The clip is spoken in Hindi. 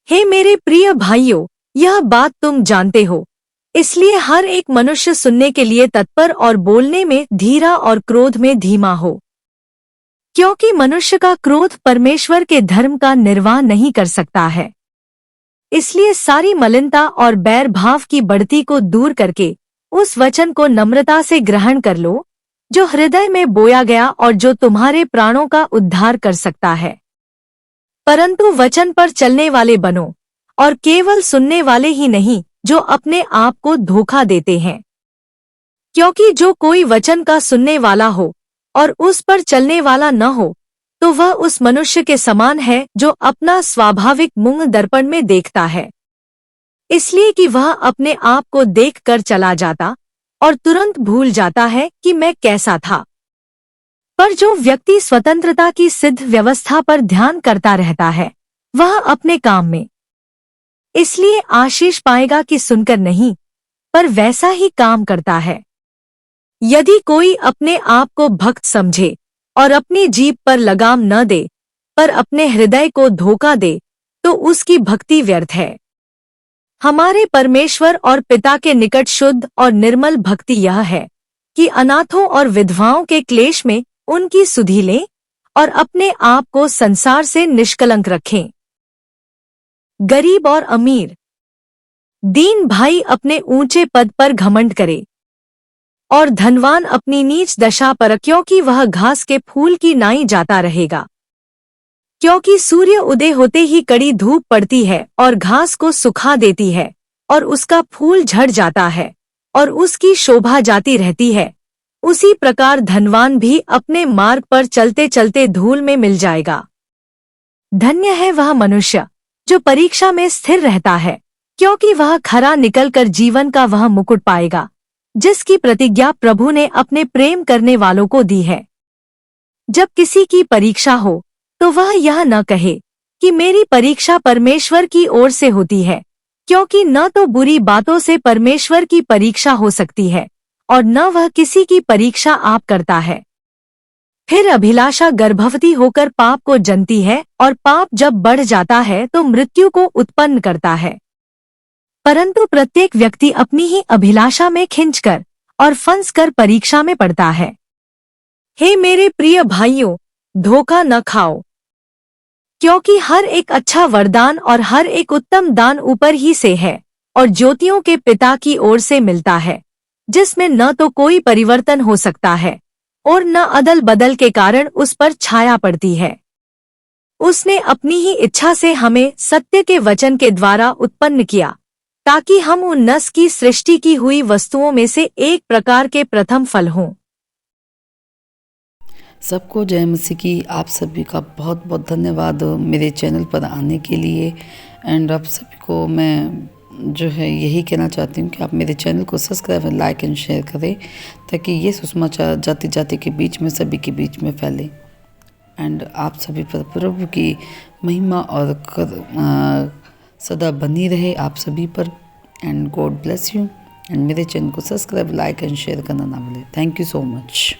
हे मेरे प्रिय भाइयों, यह बात तुम जानते हो, इसलिए हर एक मनुष्य सुनने के लिए तत्पर और बोलने में धीरा और क्रोध में धीमा हो, क्योंकि मनुष्य का क्रोध परमेश्वर के धर्म का निर्वाह नहीं कर सकता है। इसलिए सारी मलिनता और बैर भाव की बढ़ती को दूर करके उस वचन को नम्रता से ग्रहण कर लो, जो हृदय में बोया गया और जो तुम्हारे प्राणों का उद्धार कर सकता है। परंतु वचन पर चलने वाले बनो, और केवल सुनने वाले ही नहीं जो अपने आप को धोखा देते हैं। क्योंकि जो कोई वचन का सुनने वाला हो और उस पर चलने वाला न हो, तो वह उस मनुष्य के समान है जो अपना स्वाभाविक मुंह दर्पण में देखता है, इसलिए कि वह अपने आप को देख कर चला जाता और तुरंत भूल जाता है कि मैं कैसा था। पर जो व्यक्ति स्वतंत्रता की सिद्ध व्यवस्था पर ध्यान करता रहता है, वह अपने काम में इसलिए आशीष पाएगा कि सुनकर नहीं, पर वैसा ही काम करता है। यदि कोई अपने आप को भक्त समझे और अपनी जीभ पर लगाम न दे, पर अपने हृदय को धोखा दे, तो उसकी भक्ति व्यर्थ है। हमारे परमेश्वर और पिता के निकट शुद्ध और निर्मल भक्ति यह है कि अनाथों और विधवाओं के क्लेश में उनकी सुधि लें और अपने आप को संसार से निष्कलंक रखें। गरीब और अमीर, दीन भाई अपने ऊंचे पद पर घमंड करे और धनवान अपनी नीच दशा पर, क्योंकि वह घास के फूल की नाई जाता रहेगा। क्योंकि सूर्य उदय होते ही कड़ी धूप पड़ती है और घास को सुखा देती है और उसका फूल झड़ जाता है और उसकी शोभा जाती रहती है, उसी प्रकार धनवान भी अपने मार्ग पर चलते चलते धूल में मिल जाएगा। धन्य है वह मनुष्य जो परीक्षा में स्थिर रहता है, क्योंकि वह खरा निकलकर जीवन का वह मुकुट पाएगा जिसकी प्रतिज्ञा प्रभु ने अपने प्रेम करने वालों को दी है। जब किसी की परीक्षा हो तो वह यह न कहे कि मेरी परीक्षा परमेश्वर की ओर से होती है, क्योंकि न तो बुरी बातों से परमेश्वर की परीक्षा हो सकती है और न वह किसी की परीक्षा आप करता है। फिर अभिलाषा गर्भवती होकर पाप को जनती है और पाप जब बढ़ जाता है तो मृत्यु को उत्पन्न करता है। परंतु प्रत्येक व्यक्ति अपनी ही अभिलाषा में खिंचकर और फंसकर परीक्षा में पड़ता है। हे मेरे प्रिय भाइयों, धोखा न खाओ, क्योंकि हर एक अच्छा वरदान और हर एक उत्तम दान ऊपर ही से है और ज्योतियों के पिता की ओर से मिलता है, जिसमें न तो कोई परिवर्तन हो सकता है और न अदल बदल के कारण उस पर छाया पड़ती है। उसने अपनी ही इच्छा से हमें सत्य के वचन के द्वारा उत्पन्न किया, ताकि हम उन नस की सृष्टि की हुई वस्तुओं में से एक प्रकार के प्रथम फल हों। सबको जय मसीह की। आप सभी का बहुत बहुत धन्यवाद मेरे चैनल पर आने के लिए। एंड आप सभी को मैं जो है यही कहना चाहती हूँ कि आप मेरे चैनल को subscribe and like and share करें, ताकि ये सुसमाचार जाति जाति के बीच में सभी के बीच में फैले। एंड आप सभी पर प्रभु की महिमा और सदा बनी रहे आप सभी पर। And God bless you. And मेरे चैनल को सब्सक्राइब लाइक एंड शेयर करना ना भूलें। Thank you so much.